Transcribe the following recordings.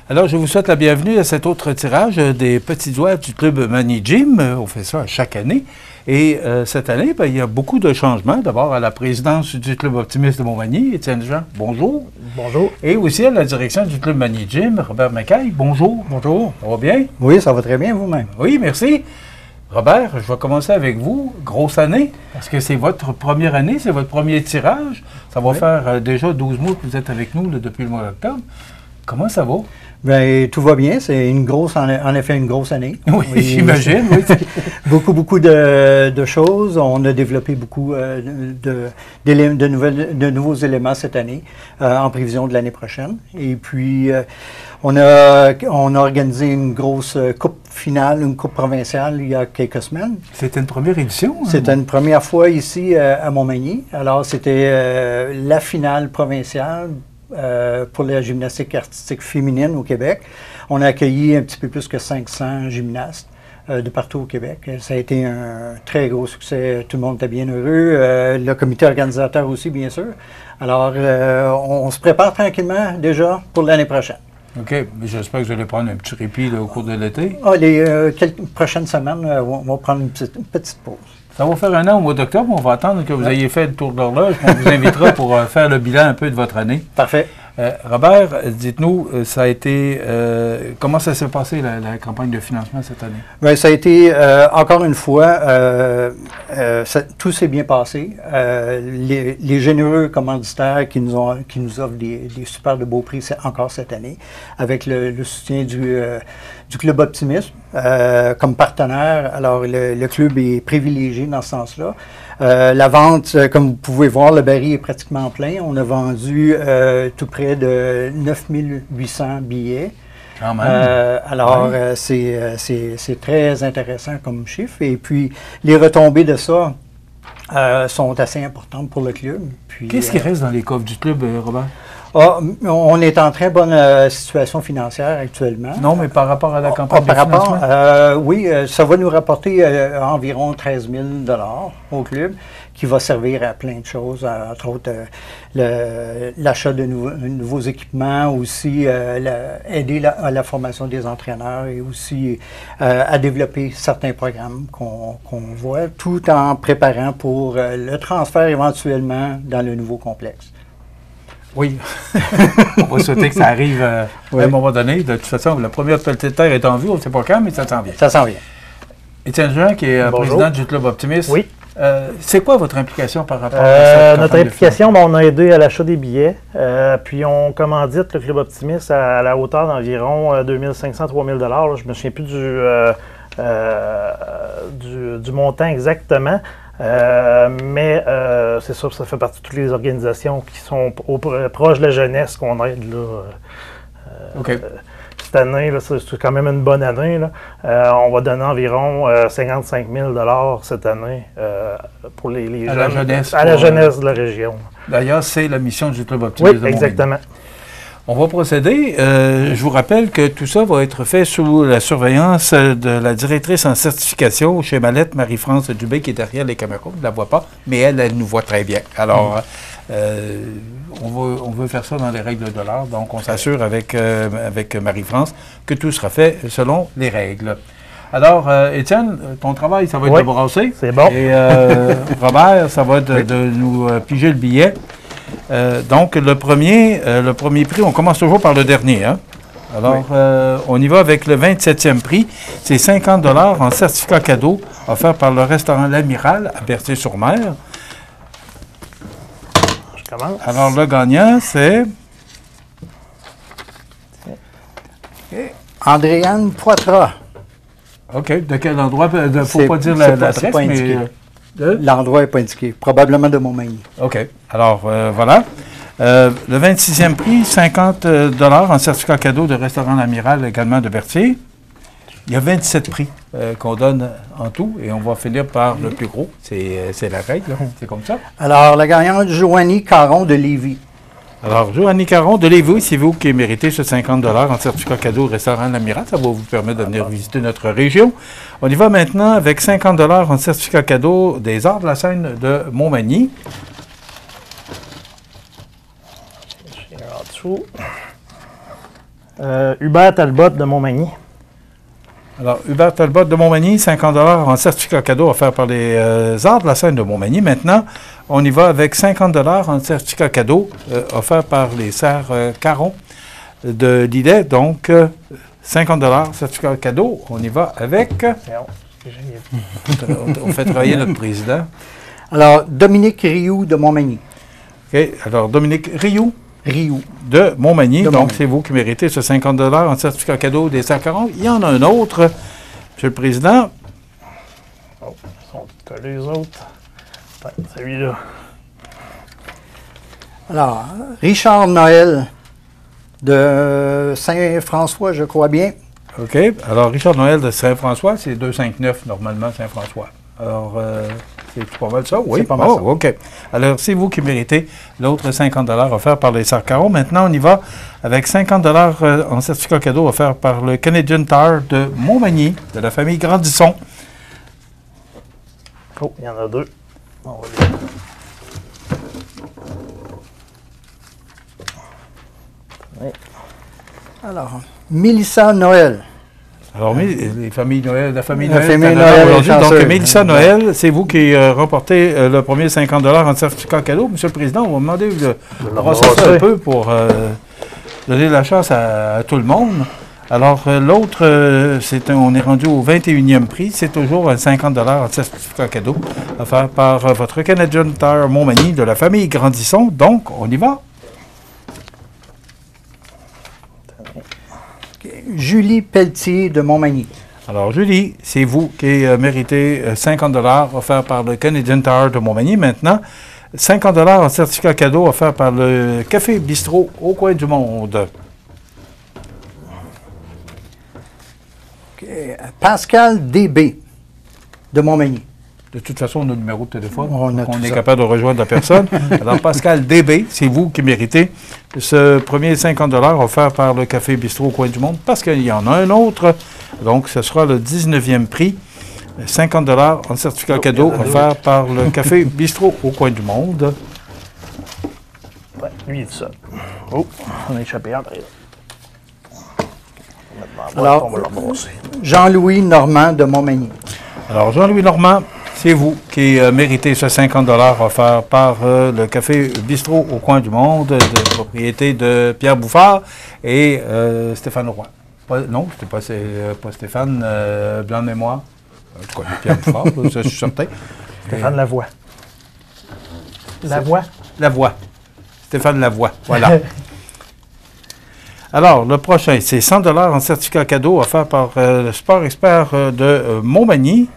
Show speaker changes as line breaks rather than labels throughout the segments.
Alors, je vous souhaite la bienvenue à cet autre tirage des petits doigts du Club Money Gym. On fait ça chaque année. Et cette année, il y a beaucoup de changements. D'abord, à la présidence du Club Optimiste de Montmagny, Étienne Jean, bonjour.
Bonjour.
Et aussi à la direction du Club Money Gym, Robert Mackay, bonjour.
Bonjour.
Ça va bien?
Oui, ça va très bien vous-même.
Oui, merci. Robert, je vais commencer avec vous. Grosse année, parce que c'est votre première année, c'est votre premier tirage. Ça va faire déjà 12 mois que vous êtes avec nous là, depuis le mois d'octobre. Comment ça va?
Bien, tout va bien. C'est en effet une grosse année.
Oui, j'imagine. Oui.
beaucoup de choses. On a développé beaucoup de nouveaux éléments cette année, en prévision de l'année prochaine. Et puis, on a organisé une grosse coupe finale, une coupe provinciale il y a quelques semaines.
C'était une première édition? Hein?
C'était une première fois ici à Montmagny. Alors, c'était la finale provinciale pour la gymnastique artistique féminine au Québec. On a accueilli un petit peu plus que 500 gymnastes de partout au Québec. Ça a été un très gros succès. Tout le monde était bien heureux. Le comité organisateur aussi, bien sûr. Alors, on se prépare tranquillement déjà pour l'année prochaine.
OK. Mais j'espère que vous allez prendre un petit répit là, au cours de l'été.
Ah, les quelques prochaines semaines, on va prendre une petite pause.
Ça va faire un an au mois d'octobre. On va attendre que vous ayez fait le tour de l'horloge. On vous invitera pour faire le bilan un peu de votre année.
Parfait.
Robert, dites-nous, ça a été comment ça s'est passé la campagne de financement cette année?
Bien, ça a été, encore une fois, tout s'est bien passé. Les généreux commanditaires qui nous offrent des super de beaux prix encore cette année, avec le soutien du Club Optimiste comme partenaire. Alors, le club est privilégié dans ce sens-là. La vente, comme vous pouvez voir, le baril est pratiquement plein. On a vendu tout près de 9800 billets.
Quand même.
Alors, c'est très intéressant comme chiffre. Et puis, les retombées de ça sont assez importantes pour le club.
Qu'est-ce qui reste dans les coffres du club, Robert?
On est en très bonne situation financière actuellement.
Non, mais par rapport à la campagne de financement?
Oui, ça va nous rapporter environ 13 000 au club, qui va servir à plein de choses, entre autres l'achat de nouveaux équipements, aussi aider à la formation des entraîneurs et aussi à développer certains programmes qu'on voit, tout en préparant pour le transfert éventuellement dans le nouveau complexe.
Oui. On va souhaiter que ça arrive à un moment donné. De toute façon, la première pelletée de terre est en vue. On ne sait pas quand, mais ça s'en vient.
Ça s'en vient.
Étienne Jean, qui est président du Club Optimiste.
Oui.
C'est quoi votre implication par rapport à cette
notre implication, on a aidé à l'achat des billets. Puis on commandite le Club Optimiste à la hauteur d'environ 2500-3000 $. Je ne me souviens plus du montant exactement. Mais c'est sûr que ça fait partie de toutes les organisations qui sont proches de la jeunesse qu'on aide là.
OK.
Cette année, c'est quand même une bonne année. Là. On va donner environ 55 000 $ cette année pour les jeunes, la jeunesse de la région.
D'ailleurs, c'est la mission du Club Optimiste de Montmagny.
Exactement.
On va procéder. Je vous rappelle que tout ça va être fait sous la surveillance de la directrice en certification chez Mallette, Marie-France Dubé, qui est derrière les caméras. On ne la voit pas, mais elle nous voit très bien. Alors, on veut faire ça dans les règles de l'art. Donc, on s'assure avec Marie-France que tout sera fait selon les règles. Alors, Étienne, ton travail, ça va être de brasser.
C'est bon.
Et Robert, ça va être de nous piger le billet. Donc, le premier prix, on commence toujours par le dernier. Hein? Alors, on y va avec le 27e prix. C'est 50 $ en certificat cadeau offert par le restaurant L'Amiral à Berthier-sur-Mer.
Je commence.
Alors, le gagnant, c'est...
Andréane Poitras.
OK. De quel endroit? Il ne faut pas dire l'adresse, mais...
L'endroit n'est pas indiqué. Probablement de Montmagny.
OK. Alors, voilà. Le 26e prix, 50 $ en certificat cadeau de restaurant L'Amiral, également de Berthier. Il y a 27 prix qu'on donne en tout et on va finir par le plus gros. C'est la règle, là. C'est comme ça.
Alors, la gagnante, Joanie Caron de Lévis.
Alors, Joanie Caron de Lévis, c'est vous qui méritez ce 50 $ en certificat cadeau au restaurant L'Amiral. Ça va vous permettre de venir visiter notre région. On y va maintenant avec 50 $ en certificat cadeau des Arts de la Scène de Montmagny.
En dessous. Hubert Talbot de Montmagny.
Alors, Hubert Talbot de Montmagny, 50 $ en certificat cadeau offert par les Arts de la scène de Montmagny. Maintenant, on y va avec 50 $ en certificat cadeau offert par les Sœurs Caron de Lillet. Donc, 50 $ certificat cadeau. On y va avec... On fait travailler notre président.
Alors, Dominique Rioux de Montmagny.
OK. Alors, Dominique Rioux.
Rioux.
De Montmagny. Donc, c'est vous qui méritez ce 50 $ en certificat cadeau des Sœurs Caron. Il y en a un autre, Monsieur le Président.
Oh, ils sont les autres. Celui-là.
Alors, Richard Noël de Saint-François, je crois bien.
OK. Alors, Richard Noël de Saint-François, c'est 259 normalement, Saint-François. Alors, c'est pas mal ça? Oui,
c'est pas mal ça.
OK. Alors, c'est vous qui méritez l'autre 50 $ offert par les Sœurs Caron. Maintenant, on y va avec 50 $ en certificat cadeau offert par le Canadian Tire de Montmagny, de la famille Grandisson.
Oh, il y en a deux. On va
oui. Alors, Mélissa Noël.
Alors, les familles Noël, la famille
la
Noël,
famille Noël
aujourd'hui. Donc, Mélissa Noël, c'est vous qui remportez le premier 50 $ en certificat cadeau. Monsieur le Président, on va demander de brosser un peu pour donner la chance à tout le monde. Alors, l'autre, on est rendu au 21e prix. C'est toujours un 50 $ en certificat cadeau offert par votre Canadian Tire Montmagny de la famille Grandisson. Donc, on y va.
Julie Pelletier de Montmagny.
Alors, Julie, c'est vous qui méritez 50 $ offert par le Canadian Tire de Montmagny. Maintenant, 50 $ en certificat cadeau offert par le Café Bistrot au coin du monde.
Okay. Pascal DB de Montmagny.
De toute façon, on a le numéro de téléphone.
On
est capable de rejoindre la personne. Alors, Pascal DB, c'est vous qui méritez ce premier 50 $ offert par le Café Bistrot au coin du monde, parce qu'il y en a un autre. Donc, ce sera le 19e prix. 50 $ en certificat cadeau offert par le Café Bistrot au coin du monde.
Ouais, lui, il est seul. Oh, on a échappé en arrière.
Alors, Jean-Louis Normand de Montmagny.
Alors, Jean-Louis Normand, c'est vous qui méritez ce 50 $ offert par le Café Bistrot au coin du monde, de propriété de Pierre Bouffard et Stéphane Roy. Non, c'était pas Stéphane Blanc de mémoire. En tout cas, Pierre Bouffard, ça, je suis certain.
Stéphane Lavoie. Lavoie?
Lavoie. Stéphane Lavoie, voilà. Alors, le prochain, c'est 100 $ en certificat cadeau offert par le Sport Expert de Montmagny.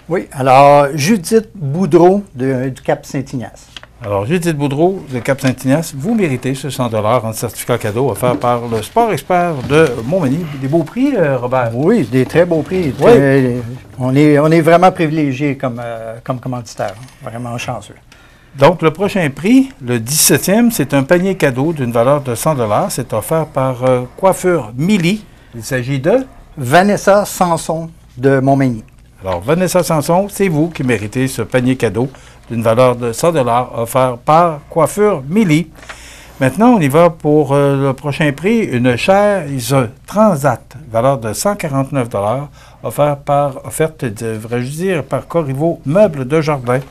Oui, alors Judith Boudreau du Cap-Saint-Ignace.
Alors, Judith Boudreau de Cap-Saint-Ignace, vous méritez ce 100 $ en certificat cadeau offert par le Sport Expert de Montmagny. Des beaux prix, Robert?
Oui, des très beaux prix.
Oui.
On est vraiment privilégiés comme commanditaire. Vraiment chanceux.
Donc, le prochain prix, le 17e, c'est un panier cadeau d'une valeur de 100 $. C'est offert par Coiffure Milly. Il s'agit de...
Vanessa Sanson de Montmagny.
Alors, Vanessa Sanson, c'est vous qui méritez ce panier cadeau d'une valeur de 100 $ offert par Coiffure Milly. Maintenant, on y va pour le prochain prix, une chaise Transat, valeur de 149 $, offerte, devrais-je dire, par Corriveau Meubles de Jardin.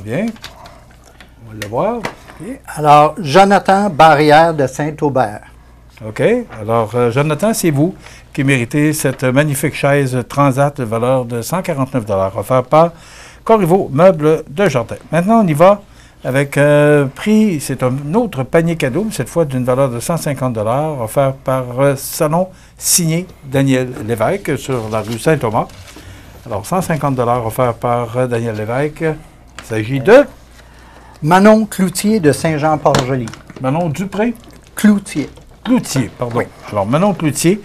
Bien. On va le voir.
Okay. Alors, Jonathan Barrière de Saint-Aubert.
OK. Alors, Jonathan, c'est vous qui méritez cette magnifique chaise Transat de valeur de 149 $, offerte par Corriveau Meubles de Jardin. Maintenant, on y va avec un prix, c'est un autre panier cadeau, cette fois d'une valeur de 150 $, offert par Salon signé Daniel Lévesque sur la rue Saint-Thomas. Alors, 150 $ offert par Daniel Lévesque. Il s'agit de...
Manon Cloutier de Saint-Jean-Port-Joli.
Manon Dupré?
Cloutier.
Cloutier, pardon.
Oui.
Alors, Manon Cloutier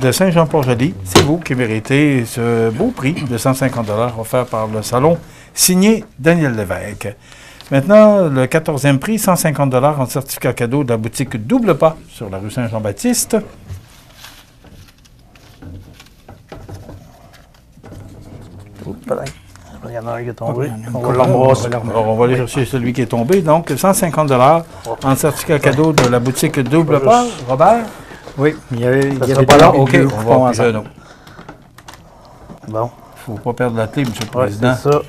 de Saint-Jean-Port-Joli, c'est vous qui méritez ce beau prix de 150 $ offert par le salon signé Daniel Lévesque. Maintenant, le 14e prix, 150 $ en certificat cadeau de la boutique Double Pas sur la rue Saint-Jean-Baptiste.
y en a un qui est tombé.
On va l'embrasser. Alors, on va aller chercher celui qui est tombé. Donc, 150 $ en certificat cadeau de la boutique Double Pas. Robert?
Oui, il y avait
pas là. OK, on va en piger un autre.
Bon.
Il ne faut pas perdre la clé, M. le Président.
C'est ça.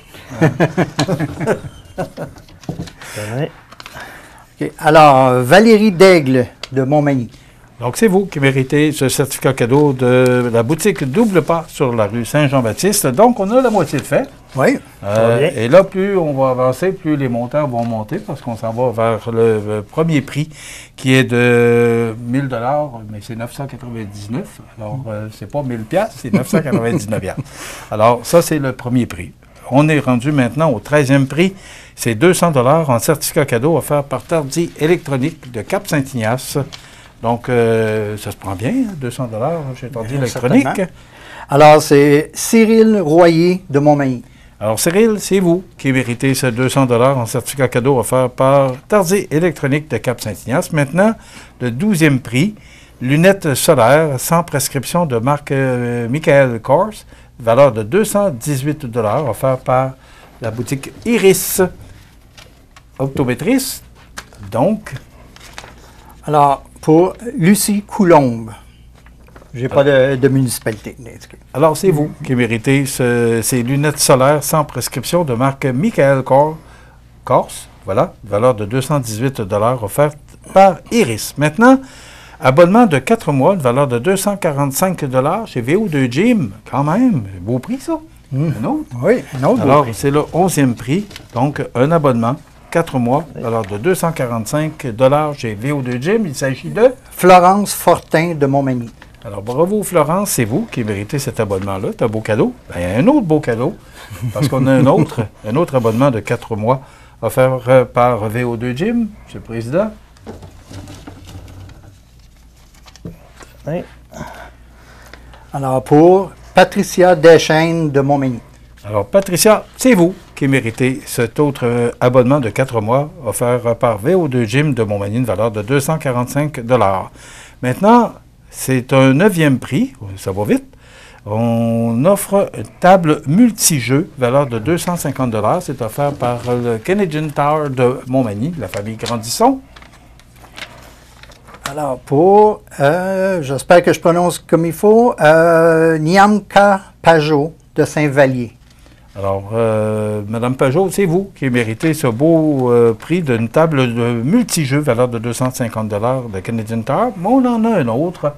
Okay. Alors, Valérie Daigle de Montmagny.
Donc, c'est vous qui méritez ce certificat cadeau de la boutique Double Pas sur la rue Saint-Jean-Baptiste. Donc, on a la moitié de fait.
Oui.
Et là, plus on va avancer, plus les montants vont monter parce qu'on s'en va vers le premier prix qui est de 1 000 $, mais c'est 999. Alors, c'est pas 1 000 $, c'est 999 $. Alors, ça, c'est le premier prix. On est rendu maintenant au 13e prix. C'est 200 $ en certificat cadeau offert par Tardy Électronique de Cap-Saint-Ignace. Donc, ça se prend bien, 200 $ chez Tardy Électronique.
Certainement. Alors, c'est Cyril Royer de Montmagny.
Alors, Cyril, c'est vous qui méritez ce 200 $ en certificat cadeau offert par Tardy Électronique de Cap-Saint-Ignace. Maintenant, le 12e prix, lunettes solaires sans prescription de marque Michael Kors, valeur de 218 $, offert par la boutique Iris Optométrice. Donc,
alors, pour Lucie Coulombe, je n'ai pas de municipalité.
Alors, c'est vous qui méritez ces lunettes solaires sans prescription de marque Michael Kors, voilà, valeur de 218 $ offerte par Iris. Maintenant, abonnement de 4 mois, de valeur de 245 $ chez VO2 Gym. Quand même, beau prix, ça. Un autre?
Oui, un autre.
Alors, c'est le 11e prix, donc un abonnement, 4 mois, valeur de 245 $ chez VO2 Gym. Il s'agit de
Florence Fortin de Montmagny.
Alors, bravo Florence, c'est vous qui méritez cet abonnement-là. C'est un beau cadeau. Bien, un autre beau cadeau, parce qu'on a un autre abonnement de 4 mois offert par VO2 Gym, M. le Président.
Oui.
Alors, pour Patricia Deschaines de Montmagny.
Alors, Patricia, c'est vous qui méritez cet autre abonnement de 4 mois offert par VO2 Gym de Montmagny, une valeur de 245 $. Maintenant, c'est un 9e prix, ça va vite. On offre une table multijeux, valeur de 250 $. C'est offert par le Canadian Tower de Montmagny, la famille Grandisson.
Alors, pour, j'espère que je prononce comme il faut, Niamka Pajot de Saint-Vallier.
Alors, Mme Pajot, c'est vous qui méritez ce beau prix d'une table de multijeux, valeur de 250 $ de Canadian Tower. Mais on en a un autre.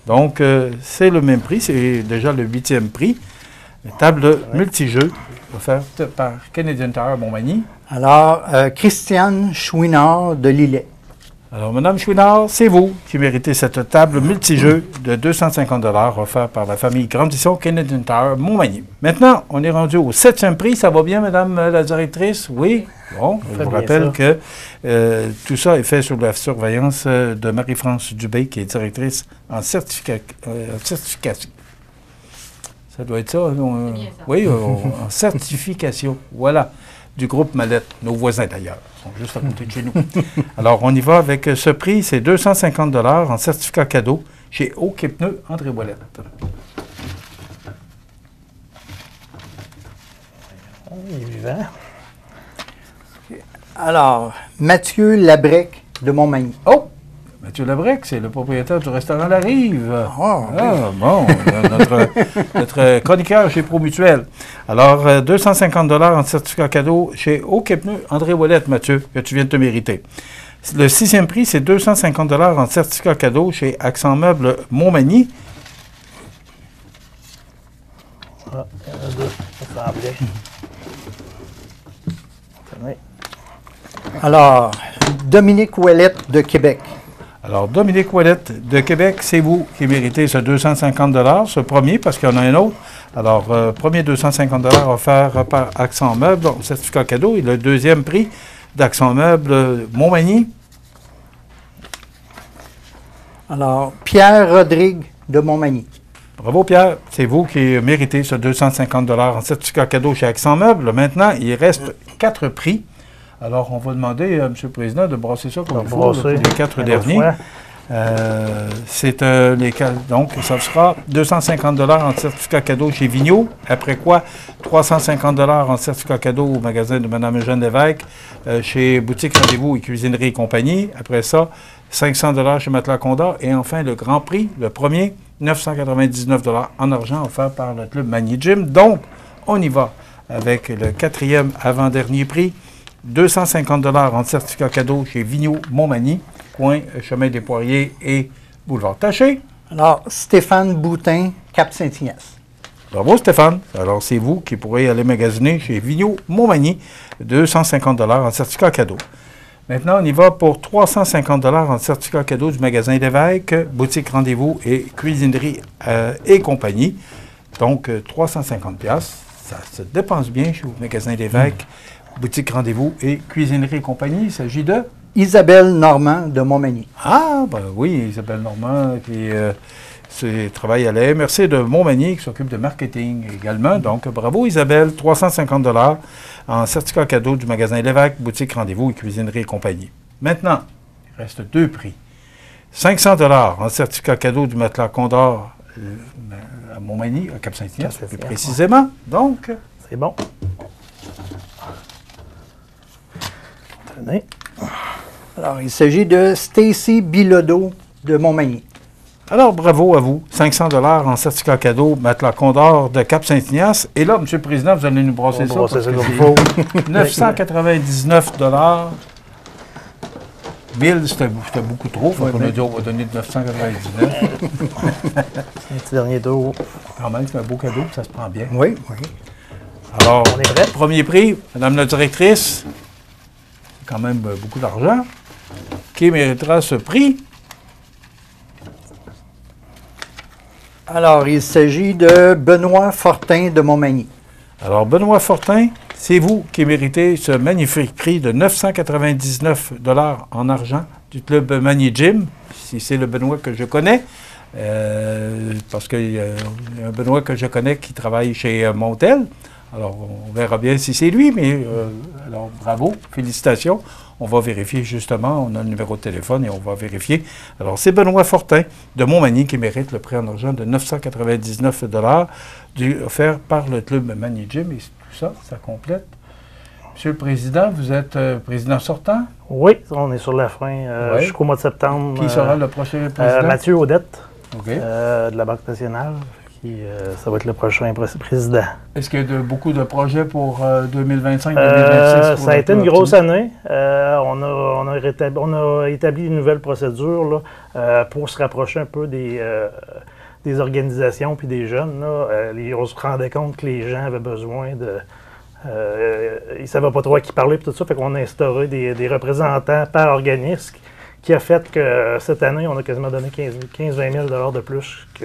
Donc, c'est le même prix. C'est déjà le 8e prix. Une table multijeux offerte par Canadian Tower Montmagny.
Alors, Christiane Chouinard de Lillet.
Alors, Mme Chouinard, c'est vous qui méritez cette table multijeux de 250 $ offerte par la famille Grandisson Canadian Tower Montmagny. Maintenant, on est rendu au 7e prix. Ça va bien, Mme la directrice? Oui? Bon, je vous rappelle que tout ça est fait sous la surveillance de Marie-France Dubé, qui est directrice en certification. Ça doit être ça?
C'est bien ça.
Oui, en certification. Voilà. Du groupe Mallette, nos voisins d'ailleurs. Ils sont juste à côté de chez nous. Alors, on y va avec ce prix, c'est 250 $ en certificat cadeau chez OK Pneus André Ouellette.
Il est vivant.
Alors, Mathieu Labrec de Montmagny.
Oh! Mathieu Labrec, c'est le propriétaire du restaurant La Rive.
Oh,
Ah, bon, notre chroniqueur chez ProMutuel. Alors, 250 $ en certificat cadeau chez OK Pneus André Ouellette, Mathieu, que tu viens de te mériter. Le 6e prix, c'est 250 $ en certificat cadeau chez Accent Meubles Montmagny.
Ah, il y en a deux, ça semblait. Tenez.
Alors, Dominique Ouellette de Québec.
Alors, Dominique Ouellette de Québec, c'est vous qui méritez ce 250 $, ce premier, parce qu'il y en a un autre. Alors, premier 250 $ offert par Accent Meubles, donc certificat cadeau. Et le 2e prix d'Accent Meubles Montmagny.
Alors, Pierre Rodrigue de Montmagny.
Bravo, Pierre. C'est vous qui méritez ce 250 $ en certificat cadeau chez Accent Meubles. Maintenant, il reste 4 prix. Alors, on va demander à M. le Président de brasser ça comme il faut, les 4 derniers. Donc, ça sera 250 $ en certificat cadeau chez Vigneault. Après quoi, 350 $ en certificat cadeau au magasin de Mme Eugène Lévesque, chez Boutique Rendez-vous et Cuisinerie et compagnie. Après ça, 500 $ chez Matelas Condor. Et enfin, le grand prix, le premier, 999 $ en argent offert par le Club Magny Gym. Donc, on y va avec le quatrième avant-dernier prix, 250 $ en certificat cadeau chez Vigneault Montmagny, coin Chemin des Poiriers et Boulevard Taché.
Alors, Stéphane Boutin, Cap-Saint-Ignace.
Bravo Stéphane. Alors, c'est vous qui pourrez aller magasiner chez Vigneault Montmagny, 250 $ en certificat cadeau. Maintenant, on y va pour 350 $ en certificat cadeau du magasin Lévesque, Boutique Rendez-vous et Cuisinerie et compagnie. Donc, 350 $. Ça se dépense bien chez le magasin Lévesque, Boutique Rendez-vous et Cuisinerie et compagnie. Il s'agit de
Isabelle Normand de Montmagny.
Ah, ben oui, Isabelle Normand qui travaille à la MRC de Montmagny, qui s'occupe de marketing également. Donc, bravo Isabelle, 350 $ en certificat cadeau du magasin Lévesque, Boutique Rendez-vous et Cuisinerie et compagnie. Maintenant, il reste deux prix. 500 $ en certificat cadeau du Matelas Condor à Montmagny, à Cap-Saint-Ignace, plus précisément. Donc,
c'est bon. Tenez.
Alors, il s'agit de Stacy Bilodeau de Montmagny.
Alors, bravo à vous. 500 $ en certificat cadeau, Matelas Condor de Cap-Saint-Ignace. Et là, M. le Président, vous allez nous brasser ça. Parce que c'est 999 $. 1000, c'était beaucoup trop. On a dit on va donner 999.
Un petit dernier tour.
Quand même, c'est un beau cadeau, ça se prend bien.
Oui, oui.
Alors, on est prêt. Premier prix, Madame la directrice. C'est quand même beaucoup d'argent. Qui méritera ce prix?
Alors, il s'agit de Benoît Fortin de Montmagny.
Alors, Benoît Fortin, c'est vous qui méritez ce magnifique prix de 999 $ en argent du Club Magny Gym, si c'est le Benoît que je connais, parce qu'il y a un Benoît que je connais qui travaille chez Montel. Alors, on verra bien si c'est lui, mais alors bravo, félicitations. On va vérifier justement, on a le numéro de téléphone et on va vérifier. Alors, c'est Benoît Fortin de Montmagny qui mérite le prix en argent de 999 $ offert par le Club Magny Gym. Et tout ça, ça complète. Monsieur le Président, vous êtes président sortant?
Oui, on est sur la fin jusqu'au mois de septembre.
Qui sera le prochain président?
Mathieu Audette,
okay.
De la Banque nationale. Ça va être le prochain président.
Est-ce qu'il y a beaucoup de projets pour 2025-2026?
Ça a été une grosse année. On a établi une nouvelle procédure là, pour se rapprocher un peu des organisations puis des jeunes. Là. On se rendait compte que les gens avaient besoin de... ils ne savaient pas trop à qui parler et tout ça. Fait qu'on a instauré des représentants par organisme qui a fait que cette année, on a quasiment donné 15-20 000 $ de plus que...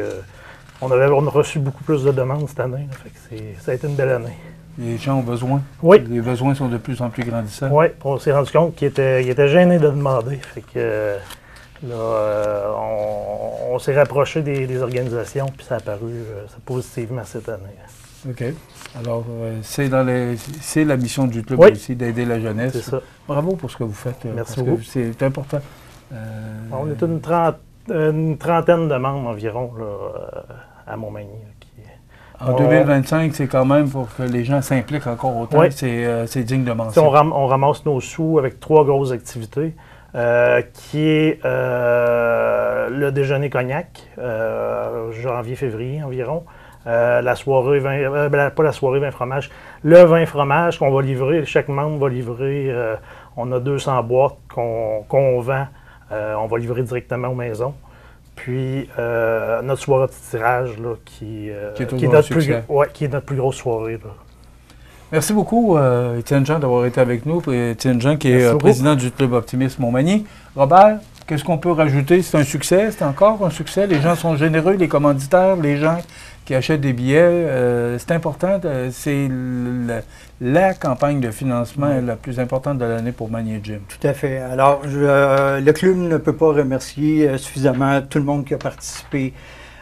On a reçu beaucoup plus de demandes cette année. Là, fait que ça a été une belle année.
Les gens ont besoin.
Oui.
Les besoins sont de plus en plus grandissants.
Oui, on s'est rendu compte qu'ils étaient gênés de demander. Fait que là, on s'est rapproché des organisations, puis ça a apparu positivement cette année.
OK. Alors, c'est la mission du club aussi, d'aider la jeunesse.
C'est ça.
Bravo pour ce que vous faites.
Merci beaucoup.
C'est important.
On est une trentaine de membres environ là, à Montmagny.
En 2025, c'est quand même pour que les gens s'impliquent encore autant. Oui. C'est digne de mention.
On ramasse nos sous avec 3 grosses activités, qui est le déjeuner cognac, janvier-février environ. La soirée pas la soirée vin fromage, le vin fromage qu'on va livrer, chaque membre va livrer, on a 200 boîtes qu'on vend, on va livrer directement aux maisons. Puis notre soirée de tirage là, qui est notre plus grosse soirée. Là.
Merci beaucoup, Étienne Jean, d'avoir été avec nous. Étienne Jean, qui est président du Club Optimisme Montmagny. Robert, qu'est-ce qu'on peut rajouter? C'est un succès, c'est encore un succès. Les gens sont généreux, les commanditaires, les gens qui achètent des billets. C'est important. C'est la campagne de financement la plus importante de l'année pour Magny Gym.
Tout à fait. Alors, le club ne peut pas remercier suffisamment tout le monde qui a participé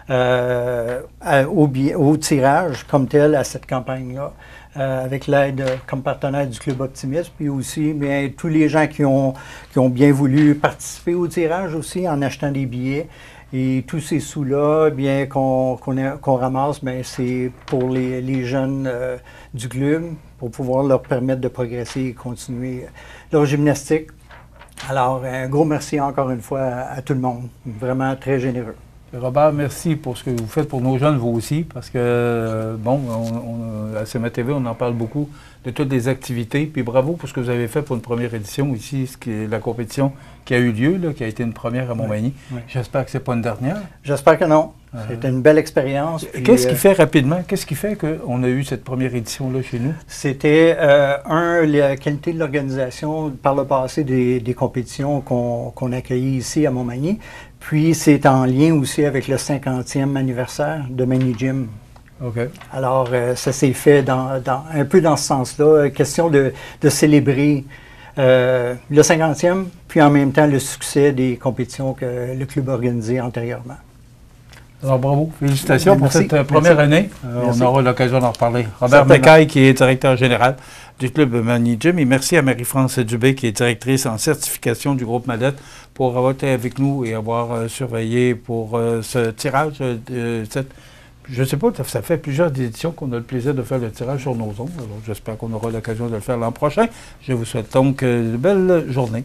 au tirage comme tel à cette campagne-là. avec l'aide comme partenaire du Club Optimiste, puis aussi bien, tous les gens qui ont bien voulu participer au tirage aussi en achetant des billets. Et tous ces sous-là, bien qu'on ramasse, c'est pour les jeunes du club, pour pouvoir leur permettre de progresser et continuer leur gymnastique. Alors, un gros merci encore une fois à tout le monde. Vraiment très généreux.
Robert, merci pour ce que vous faites pour nos jeunes, vous aussi, parce que, à CMA TV, on en parle beaucoup de toutes les activités. Puis bravo pour ce que vous avez fait pour une première édition ici, ce qui est la compétition qui a eu lieu, là, qui a été une première à Montmagny. Oui. J'espère que ce n'est pas une dernière.
J'espère que non. C'était une belle expérience.
Qu'est-ce qui fait rapidement, qu'est-ce qui fait qu'on a eu cette première édition-là chez nous?
C'était, la qualité de l'organisation par le passé des compétitions qu'on accueillait ici à Montmagny. Puis c'est en lien aussi avec le 50e anniversaire de Mani Gym.
Okay.
Alors, ça s'est fait un peu dans ce sens-là, question de célébrer le 50e, puis en même temps le succès des compétitions que le club a organisées antérieurement.
Alors bravo, félicitations pour cette première année. On aura l'occasion d'en reparler. Robert Mackay, qui est directeur général du club Mani Gym, et merci à Marie-France Dubé, qui est directrice en certification du groupe Madette, pour avoir été avec nous et avoir surveillé pour ce tirage. Je ne sais pas, ça fait plusieurs éditions qu'on a le plaisir de faire le tirage sur nos ondes. Alors j'espère qu'on aura l'occasion de le faire l'an prochain. Je vous souhaite donc une belle journée.